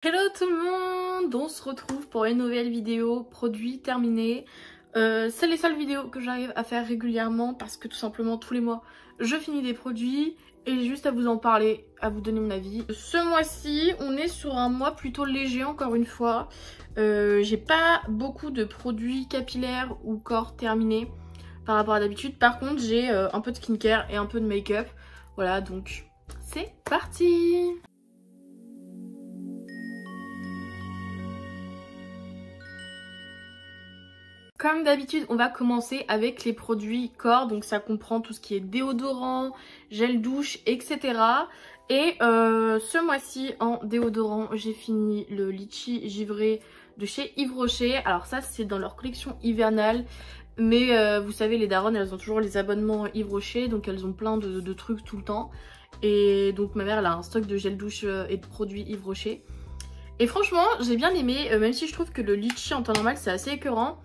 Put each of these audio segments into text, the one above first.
Hello tout le monde, on se retrouve pour une nouvelle vidéo, produit terminé. C'est les seules vidéos que j'arrive à faire régulièrement parce que tout simplement tous les mois je finis des produits et j'ai juste à vous en parler, à vous donner mon avis. Ce mois-ci on est sur un mois plutôt léger encore une fois. J'ai pas beaucoup de produits capillaires ou corps terminés par rapport à d'habitude. Par contre j'ai un peu de skincare et un peu de make-up. Voilà, donc c'est parti! Comme d'habitude, on va commencer avec les produits corps, donc ça comprend tout ce qui est déodorant, gel douche, etc. Et ce mois-ci, en déodorant, j'ai fini le litchi givré de chez Yves Rocher. Alors ça, c'est dans leur collection hivernale, mais vous savez, les daronnes, elles ont toujours les abonnements Yves Rocher, donc elles ont plein de trucs tout le temps. Et donc ma mère, elle a un stock de gel douche et de produits Yves Rocher. Et franchement, j'ai bien aimé, même si je trouve que le litchi en temps normal, c'est assez écœurant.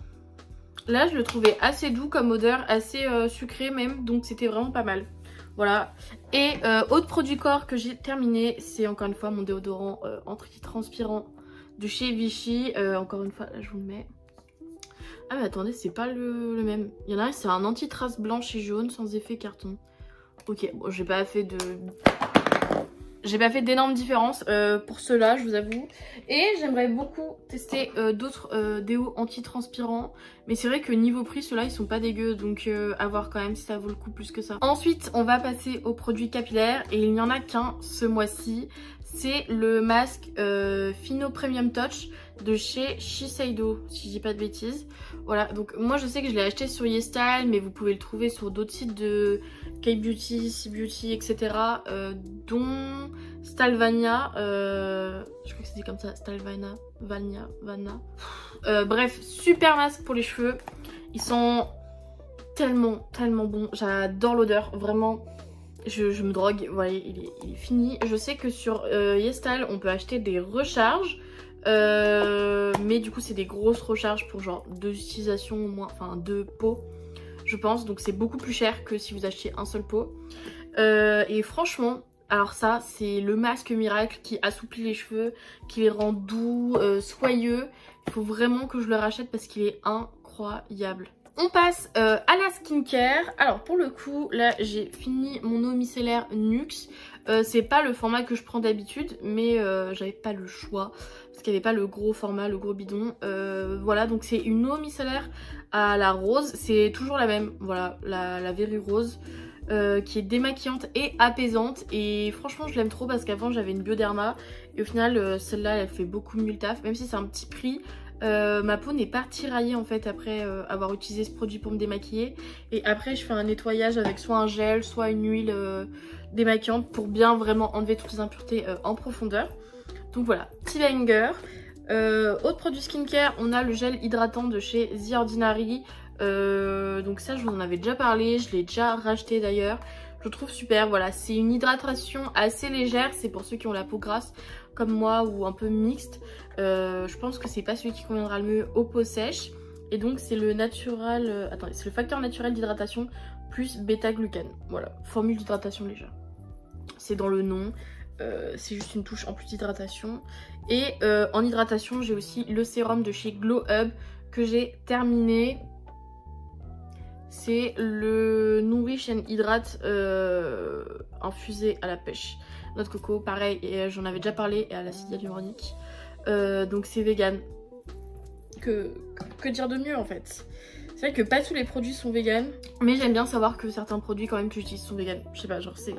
Là, je le trouvais assez doux comme odeur, assez sucré même, donc c'était vraiment pas mal. Voilà. Et autre produit corps que j'ai terminé, c'est encore une fois mon déodorant anti-transpirant de chez Vichy. Encore une fois, là, je vous le mets. Ah mais attendez, c'est pas le même. Il y en a un, c'est un anti-trace blanche et jaune sans effet carton. Ok, bon, j'ai pas fait d'énormes différences pour cela, je vous avoue. Et j'aimerais beaucoup tester d'autres déos anti-transpirants. Mais c'est vrai que niveau prix, ceux-là, ils sont pas dégueux. Donc à voir quand même si ça vaut le coup plus que ça. Ensuite, on va passer aux produits capillaires. Et il n'y en a qu'un ce mois-ci. C'est le masque Fino Premium Touch de chez Shiseido, si je dis pas de bêtises. Voilà, donc moi je sais que je l'ai acheté sur YesStyle, mais vous pouvez le trouver sur d'autres sites de K-Beauty, C-Beauty, etc. Dont Stalvania, je crois que c'était comme ça, Stalvania, Vania. Bref, super masque pour les cheveux. Ils sont tellement bons, j'adore l'odeur, vraiment. Je me drogue, vous voyez, il est fini. Je sais que sur YesStyle, on peut acheter des recharges. Mais du coup c'est des grosses recharges pour genre 2 utilisations au moins, enfin 2 pots je pense, donc c'est beaucoup plus cher que si vous achetiez un seul pot. Et franchement, alors ça c'est le masque miracle qui assouplit les cheveux, qui les rend doux, soyeux. Il faut vraiment que je le rachète parce qu'il est incroyable. On passe à la skincare. Alors pour le coup, là j'ai fini mon eau micellaire Nuxe. C'est pas le format que je prends d'habitude, mais j'avais pas le choix parce qu'il n'y avait pas le gros format, le gros bidon. Voilà, donc c'est une eau micellaire à la rose. C'est toujours la même, voilà, la verrue rose. Qui est démaquillante et apaisante. Et franchement je l'aime trop parce qu'avant j'avais une Bioderma. Et au final celle-là elle fait beaucoup mieux le taf, même si c'est un petit prix. Ma peau n'est pas tiraillée en fait après avoir utilisé ce produit pour me démaquiller. Et après je fais un nettoyage avec soit un gel, soit une huile démaquillante pour bien vraiment enlever toutes les impuretés en profondeur. Donc voilà, petit banger. Autre produit skincare, on a le gel hydratant de chez The Ordinary. Donc ça je vous en avais déjà parlé, je l'ai déjà racheté d'ailleurs. Je le trouve super, voilà, c'est une hydratation assez légère, c'est pour ceux qui ont la peau grasse comme moi ou un peu mixte. Je pense que c'est pas celui qui conviendra le mieux aux peaux sèches. Et donc c'est le naturel, attendez, c'est le facteur naturel d'hydratation plus bêta-glucane. Voilà, formule d'hydratation légère. C'est dans le nom, c'est juste une touche en plus d'hydratation. Et en hydratation, j'ai aussi le sérum de chez Glow Hub que j'ai terminé. C'est le Nourish and Hydrate infusé à la pêche. Noix de coco, pareil, et j'en avais déjà parlé, et à l'acide hyaluronique. Donc c'est vegan. Que dire de mieux en fait? C'est vrai que pas tous les produits sont vegan, mais j'aime bien savoir que certains produits quand même que j'utilise sont vegan. Je sais pas, genre c'est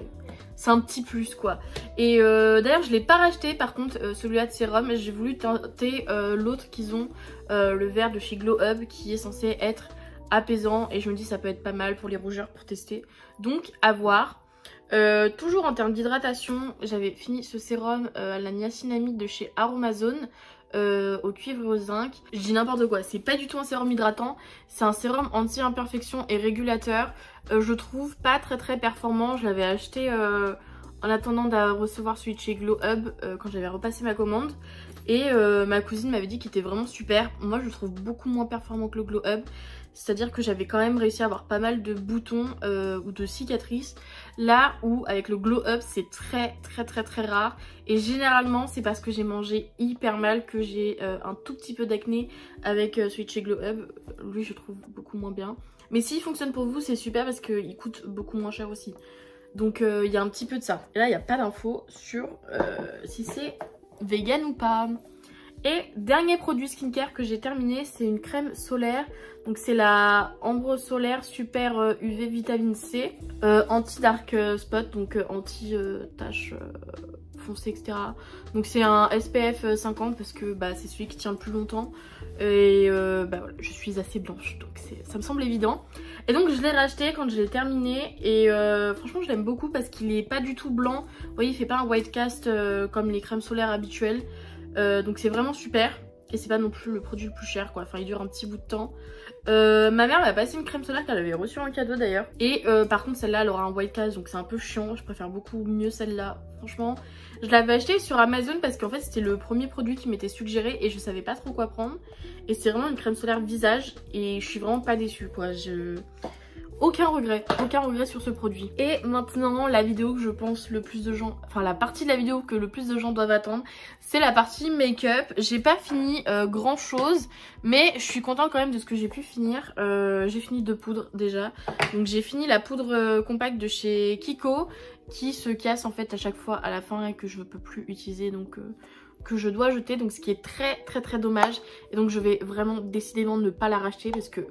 un petit plus quoi. Et d'ailleurs je l'ai pas racheté par contre celui-là de sérum. J'ai voulu tenter l'autre qu'ils ont, le vert de chez Glow Hub qui est censé être apaisant. Et je me dis ça peut être pas mal pour les rougeurs pour tester. Donc à voir. Toujours en termes d'hydratation, j'avais fini ce sérum à la niacinamide de chez Aromazone. Au cuivre et au zinc. Je dis n'importe quoi, c'est pas du tout un sérum hydratant, c'est un sérum anti-imperfection et régulateur. Je trouve pas très performant, je l'avais acheté en attendant de recevoir celui de chez Glow Hub quand j'avais repassé ma commande. Et ma cousine m'avait dit qu'il était vraiment super. Moi je le trouve beaucoup moins performant que le Glow Hub. C'est-à-dire que j'avais quand même réussi à avoir pas mal de boutons ou de cicatrices. Là où avec le Glow Up c'est très rare. Et généralement c'est parce que j'ai mangé hyper mal que j'ai un tout petit peu d'acné avec celui de chez Glow Up. Lui je trouve beaucoup moins bien. Mais s'il fonctionne pour vous c'est super parce qu'il coûte beaucoup moins cher aussi. Donc il y a un petit peu de ça. Et là il n'y a pas d'infos sur si c'est vegan ou pas. Et dernier produit skincare que j'ai terminé, c'est une crème solaire. Donc c'est la Ambre Solaire Super UV Vitamine C anti dark spot, donc anti taches foncées, etc. Donc c'est un SPF 50 parce que bah, c'est celui qui tient le plus longtemps. Et bah, voilà, je suis assez blanche, donc ça me semble évident. Et donc je l'ai racheté quand je l'ai terminé. Et franchement je l'aime beaucoup parce qu'il est pas du tout blanc. Vous voyez, il fait pas un white cast comme les crèmes solaires habituelles. Donc c'est vraiment super. Et c'est pas non plus le produit le plus cher quoi. Enfin il dure un petit bout de temps. Ma mère m'a passé une crème solaire qu'elle avait reçue en cadeau d'ailleurs. Et par contre celle-là elle aura un white cast donc c'est un peu chiant. Je préfère beaucoup mieux celle-là. Franchement je l'avais acheté sur Amazon parce qu'en fait c'était le premier produit qui m'était suggéré. Et je savais pas trop quoi prendre. Et c'est vraiment une crème solaire visage. Et je suis vraiment pas déçue quoi. Aucun regret sur ce produit. Et maintenant la vidéo que je pense le plus de gens, enfin la partie de la vidéo que le plus de gens doivent attendre, c'est la partie make-up. J'ai pas fini grand chose, mais je suis contente quand même de ce que j'ai pu finir. J'ai fini 2 poudres déjà. Donc j'ai fini la poudre compacte de chez Kiko qui se casse en fait à chaque fois à la fin et que je ne peux plus utiliser, donc que je dois jeter, donc ce qui est très dommage. Et donc je vais vraiment décidément ne pas la racheter parce que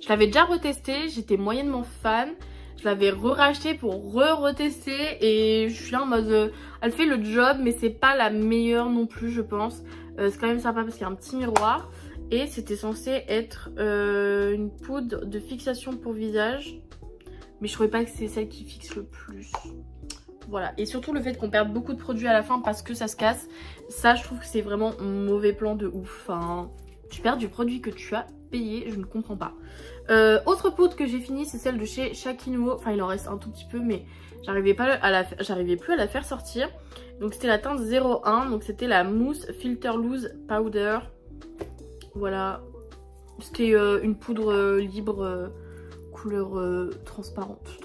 je l'avais déjà retesté, j'étais moyennement fan. Je l'avais re-racheté pour retester et je suis là en mode elle fait le job mais c'est pas la meilleure non plus je pense. C'est quand même sympa parce qu'il y a un petit miroir et c'était censé être une poudre de fixation pour visage. Mais je trouvais pas que c'est celle qui fixe le plus. Voilà, et surtout le fait qu'on perde beaucoup de produits à la fin parce que ça se casse. Ça je trouve que c'est vraiment mauvais plan de ouf. Enfin, tu perds du produit que tu as payé, je ne comprends pas. Autre poudre que j'ai fini, c'est celle de chez Shakinuo. Enfin il en reste un tout petit peu mais j'arrivais plus à la faire sortir. Donc c'était la teinte 01, donc c'était la Mousse Filter Loose Powder. Voilà, c'était une poudre libre couleur transparente,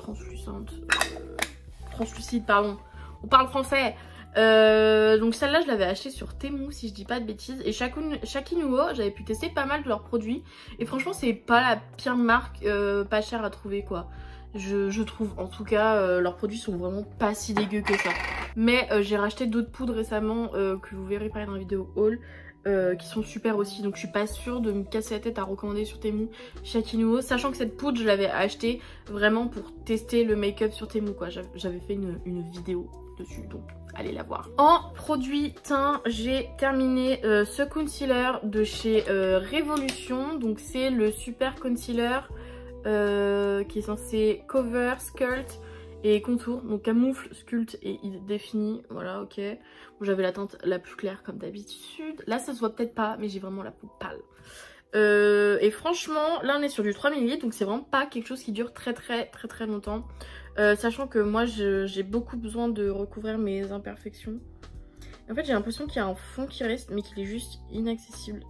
translucide pardon. On parle français. Donc celle-là je l'avais achetée sur Temu si je dis pas de bêtises. Et Shakinuo j'avais pu tester pas mal de leurs produits. Et franchement c'est pas la pire marque pas chère à trouver quoi. Je trouve en tout cas leurs produits sont vraiment pas si dégueux que ça. Mais j'ai racheté d'autres poudres récemment que vous verrez pareil dans la vidéo haul. Qui sont super aussi, donc je suis pas sûre de me casser la tête à recommander sur Temu Shakinuo, sachant que cette poudre je l'avais achetée vraiment pour tester le make-up sur Temu quoi. J'avais fait une vidéo dessus, donc allez la voir. En produit teint j'ai terminé ce concealer de chez Révolution, donc c'est le super concealer qui est censé cover, sculpt et contour, donc camoufle, sculpte et défini, voilà ok. Bon, j'avais la teinte la plus claire comme d'habitude, là ça se voit peut-être pas mais j'ai vraiment la peau pâle. Et franchement là on est sur du 3 ml donc c'est vraiment pas quelque chose qui dure très longtemps. Sachant que moi j'ai beaucoup besoin de recouvrir mes imperfections. En fait j'ai l'impression qu'il y a un fond qui reste mais qu'il est juste inaccessible.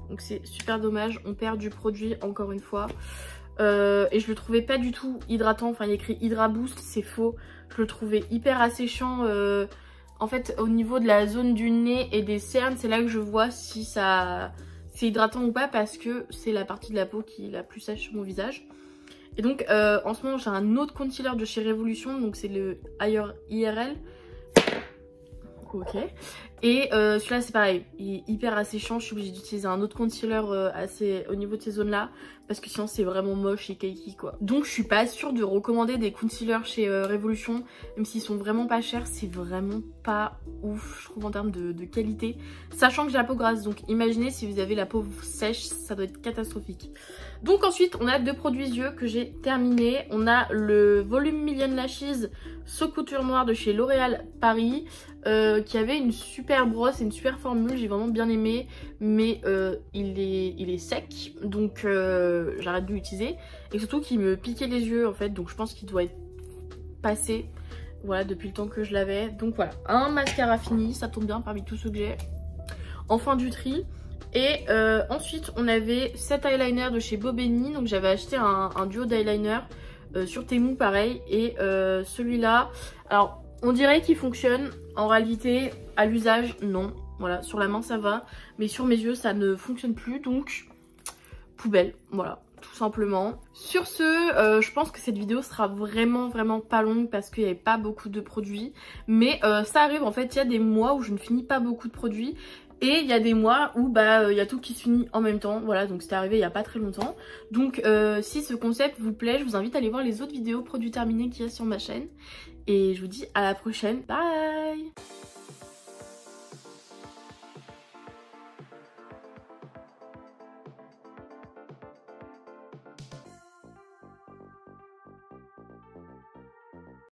Donc c'est super dommage, on perd du produit encore une fois. Et je le trouvais pas du tout hydratant, enfin il y a écrit Hydra Boost, c'est faux. Je le trouvais hyper asséchant. En fait au niveau de la zone du nez et des cernes, c'est là que je vois si ça c'est hydratant ou pas parce que c'est la partie de la peau qui est la plus sèche sur mon visage. Et donc en ce moment j'ai un autre concealer de chez Révolution, donc c'est le IRL. Ok. Et celui-là c'est pareil, il est hyper asséchant, je suis obligée d'utiliser un autre concealer assez au niveau de ces zones là parce que sinon c'est vraiment moche et cakey quoi. Donc je suis pas sûre de recommander des concealers chez Révolution, même s'ils sont vraiment pas chers, c'est vraiment pas ouf je trouve en termes de qualité. Sachant que j'ai la peau grasse, donc imaginez si vous avez la peau sèche, ça doit être catastrophique. Donc ensuite on a 2 produits yeux que j'ai terminés. On a le Volume Million Lashes Saut Couture Noire de chez L'Oréal Paris qui avait une super brosse et une super formule, j'ai vraiment bien aimé. Mais il est sec donc j'arrête de l'utiliser. Et surtout qu'il me piquait les yeux en fait, donc je pense qu'il doit être passé voilà, depuis le temps que je l'avais. Donc voilà, un mascara fini, ça tombe bien parmi tous ceux que j'ai. Enfin du tri. Et ensuite on avait cet eyeliner de chez Bobeni. Donc j'avais acheté un duo d'eyeliner sur Temu pareil. Et celui-là, alors on dirait qu'il fonctionne. En réalité à l'usage non. Voilà, sur la main ça va. Mais sur mes yeux ça ne fonctionne plus. Donc poubelle, voilà. Tout simplement. Sur ce, je pense que cette vidéo sera vraiment pas longue parce qu'il n'y avait pas beaucoup de produits. Mais ça arrive, en fait, il y a des mois où je ne finis pas beaucoup de produits. Et il y a des mois où il y a tout qui se finit en même temps. Voilà, donc c'était arrivé il n'y a pas très longtemps. Donc si ce concept vous plaît, je vous invite à aller voir les autres vidéos produits terminés qu'il y a sur ma chaîne. Et je vous dis à la prochaine. Bye!